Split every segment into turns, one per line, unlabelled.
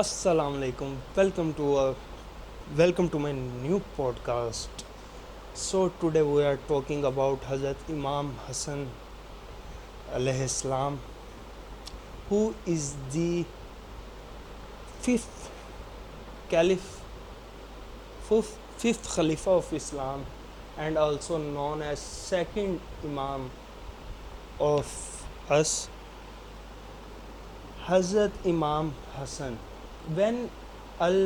Assalamu alaikum. Welcome to my new podcast. So today we are talking about Hazrat Imam Hassan alayhi salam, who is the fifth caliph, fifth Khalifa of Islam, and also known as second Imam of us, Hazrat Imam Hassan. When Al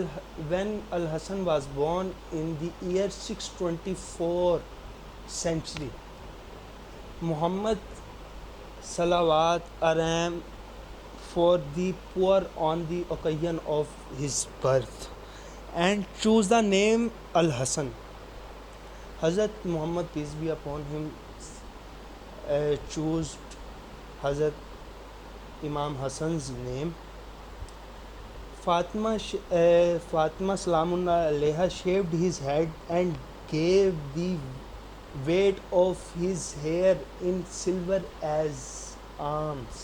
when Al Hassan was born in the year 624 century, Muhammad salawat aram for the poor on the occasion of his birth and choose the name Al Hassan. Hazrat Muhammad, peace be upon him, chose Hazrat Imam Hassan's name. Fatima Salamullah alayha shaved his head and gave the weight of his hair in silver as alms.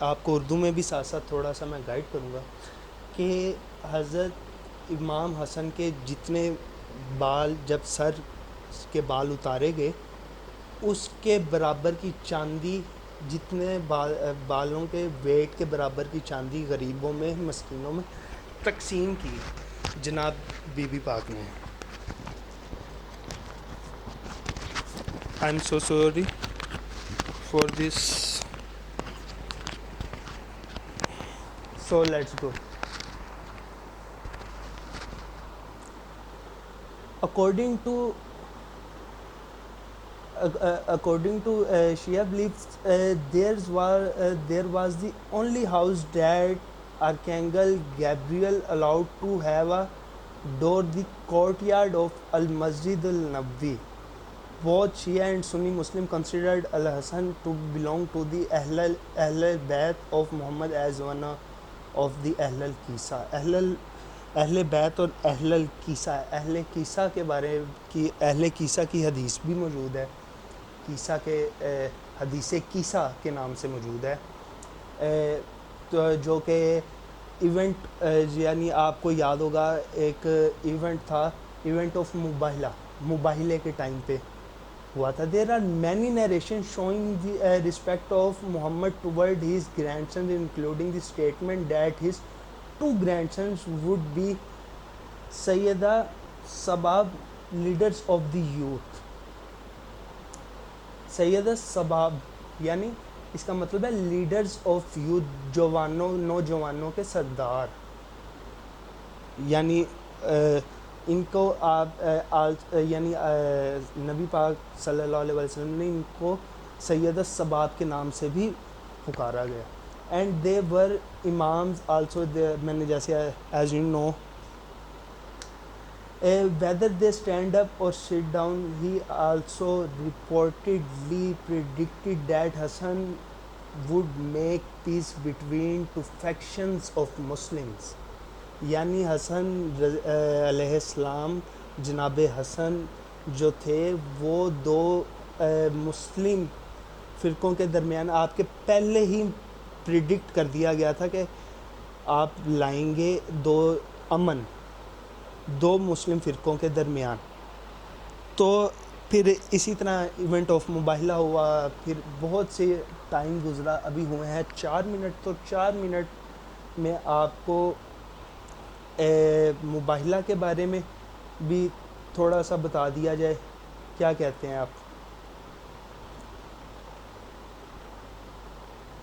آپ کو اردو میں بھی ساتھ ساتھ تھوڑا سا میں guide کروں گا کہ حضرت امام حسن کے جتنے بال، جب سر کے بال اتارے گئے، اس کے برابر کی چاندی، جتنے بالوں کے ویٹ کے برابر کی چاندی غریبوں میں، مسکینوں میں تقسیم کی جناب بی بی پاک نے. I am so sorry for this. So let's go. According to Shia beliefs, there was the only house that Archangel Gabriel allowed to have a door, the courtyard of Al-Masjid al-Nabawi. Both Shia and Sunni Muslim considered Al-Hasan to belong to the Ahl al-Bayt of Muhammad as one of the Ahl al-Kisa. اہل بیت اور اہل الکیسا، اہل کیسا کے بارے کی، اہل کیسا کی حدیث بھی موجود ہے، کیسا کے حدیث کیسا کے نام سے موجود ہے، جو کہ ایونٹ، یعنی آپ کو یاد ہوگا ایک ایونٹ تھا، ایونٹ آف مباہلے کے ٹائم پہ ہوا تھا. There are many narration showing the respect of Muhammad toward his grandson, including the statement that his two grandsons would be Sayyida Sabab, leaders of the youth. Sayyida Sabab یعنی اس کا مطلب ہے leaders of youth, نوجوانوں کے سردار. یعنی ان کو آپ یعنی نبی پاک صلی اللہ علیہ وسلم نے ان کو سیدہ سباب کے نام سے بھی پکارا گیا. And they were imams also, میں نے جیسے as you know whether they stand up or sit down. He also reportedly predicted that Hasan would make peace between two factions of Muslims. یعنی حسن علیہ السلام، جناب حسن جو تھے وہ دو مسلم فرقوں کے درمیان، آپ کے پہلے ہی پریڈکٹ کر دیا گیا تھا کہ آپ لائیں گے امن دو مسلم فرقوں کے درمیان. تو پھر اسی طرح ایونٹ آف مباہلہ ہوا، پھر بہت سے ٹائم گزرا، ابھی ہوئے ہیں 4 منٹ. تو 4 منٹ میں آپ کو مباہلہ کے بارے میں بھی تھوڑا سا بتا دیا جائے. کیا کہتے ہیں آپ؟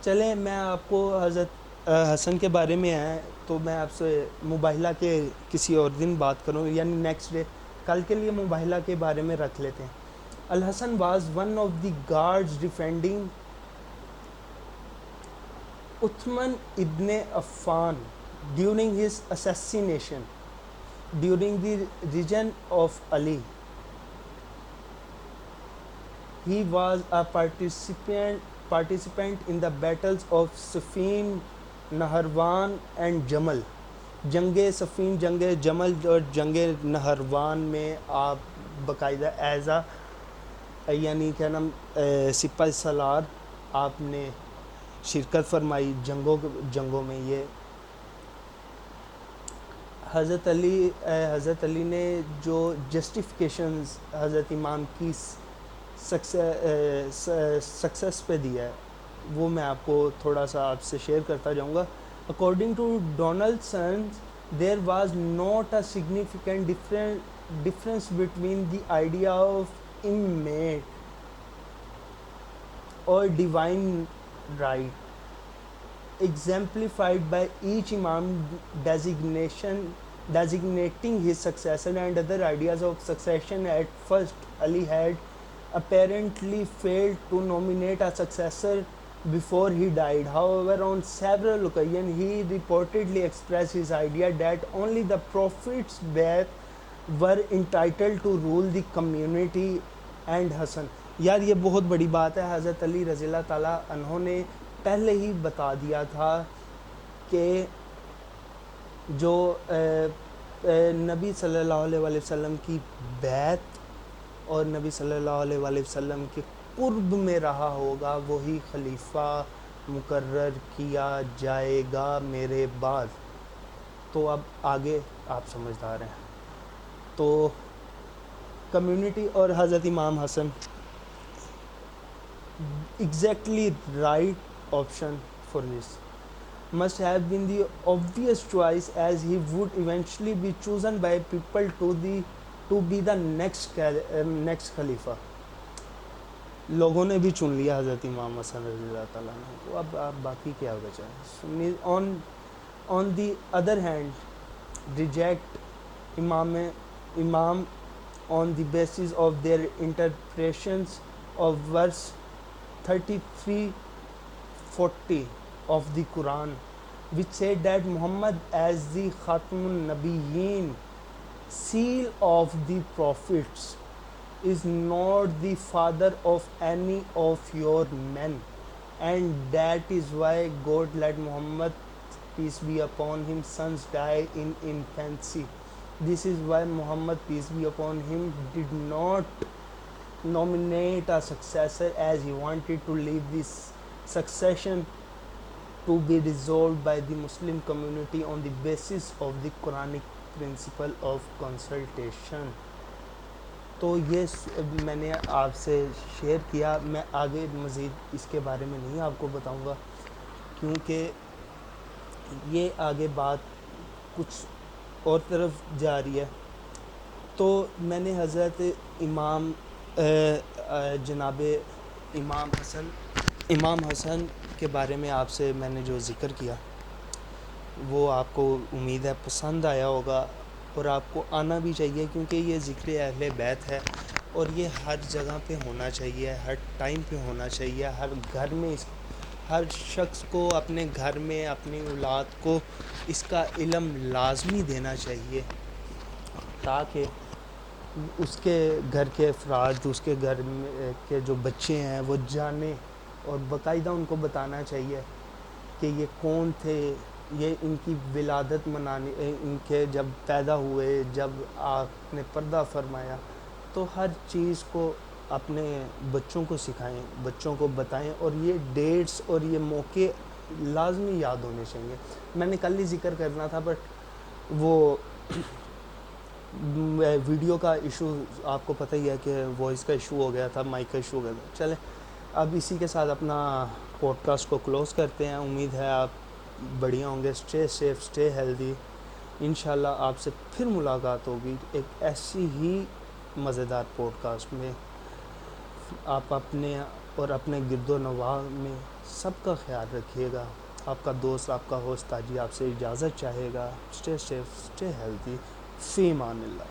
چلیں، میں آپ کو حضرت حسن کے بارے میں ہے تو میں آپ سے مباہلہ کے کسی اور دن بات کروں، یعنی نیکسٹ ڈے، کل کے لیے مباہلہ کے بارے میں رکھ لیتے ہیں. Al-Hasan was one of the guards defending Uthman ibn Affan during his assassination during the reign of Ali. He was a participant in the battles of Siffin, Naharawan and Jamal. جنگ صفین، جنگ جمل اور جنگ نہروان میں آپ باقاعدہ ایز یعنی کیا نام سپہ سالار آپ نے شرکت فرمائی جنگوں میں. یہ حضرت علی نے جو جسٹیفیکیشنز حضرت امام کی سکسیس پہ دیا ہے وہ میں آپ کو تھوڑا سا آپ سے شیئر کرتا جاؤں گا. According to Donaldson there was not a significant difference between the idea of imamate or divine right exemplified by each imam designating his successor and other ideas of succession. At first, Ali had apparently failed to nominate a successor before he died. However, on several occasions, he reportedly expressed his idea that only the Prophet's death were entitled to rule the community. And Hassan, یار یہ بہت بڑی بات ہے. حضرت علی رضی اللہ تعالیٰ عنہ نے پہلے ہی بتا دیا تھا کہ جو نبی صلی اللہ علیہ وآلہ وسلم کی بیعت اور نبی صلی اللہ علیہ وآلہ وسلم کے قرب میں رہا ہوگا وہی خلیفہ مقرر کیا جائے گا میرے بعد. تو اب آگے آپ سمجھدار ہیں. تو کمیونٹی اور حضرت امام حسن exactly right option for this must have been the obvious choice, as he would eventually be chosen by people to be the next خلیفہ. لوگوں نے بھی چن لیا حضرت امام حسن رضی اللہ تعالیٰ عنہ. تو اب باقی کیا بچا ہے. on the other hand, reject imam on the basis of their interpretations of verse 33-40 of the Quran, which said that Muhammad as the Khatamun Nabiyyin, seal of the prophets, is not the father of any of your men, and that is why God let Muhammad, peace be upon him, sons die in infancy. This is why Muhammad, peace be upon him, did not nominate a successor, as he wanted to leave this succession to be resolved by the Muslim community on the basis of the Quranic principle of consultation. تو یہ میں نے آپ سے share کیا. میں آگے مزید اس کے بارے میں نہیں آپ کو بتاؤں گا کیونکہ یہ آگے بات کچھ اور طرف جا رہی ہے. تو میں نے حضرت جناب امام حسن کے بارے میں آپ سے میں نے جو ذکر کیا وہ آپ کو امید ہے پسند آیا ہوگا اور آپ کو آنا بھی چاہیے, کیونکہ یہ ذکر اہل بیت ہے اور یہ ہر جگہ پہ ہونا چاہیے, ہر ٹائم پہ ہونا چاہیے. ہر گھر میں ہر شخص کو اپنے گھر میں اپنی اولاد کو اس کا علم لازمی دینا چاہیے تاکہ اس کے گھر کے افراد, اس کے گھر میں کے جو بچے ہیں وہ جانیں, اور باقاعدہ ان کو بتانا چاہیے کہ یہ کون تھے, یہ ان کی ولادت منانی, ان کے جب پیدا ہوئے, جب آپ نے پردہ فرمایا, تو ہر چیز کو اپنے بچوں کو سکھائیں, بچوں کو بتائیں, اور یہ ڈیٹس اور یہ موقع لازمی یاد ہونے چاہیے. میں نے کل ہی ذکر کرنا تھا بٹ وہ ویڈیو کا ایشو آپ کو پتہ ہی ہے کہ وائس کا ایشو ہو گیا تھا, مائک کا ایشو ہو گیا تھا. چلیں اب اسی کے ساتھ اپنا پوڈ کاسٹ کو کلوز کرتے ہیں. امید ہے آپ بڑھیا ہوں گے. Stay safe, stay healthy. انشاءاللہ آپ سے پھر ملاقات ہوگی ایک ایسی ہی مزیدار پوڈ کاسٹ میں. آپ اپنے اور اپنے گرد و نواح میں سب کا خیال رکھیے گا. آپ کا دوست, آپ کا ہوسٹ تاجی آپ سے اجازت چاہے گا. Stay safe, stay healthy. فی امان اللہ.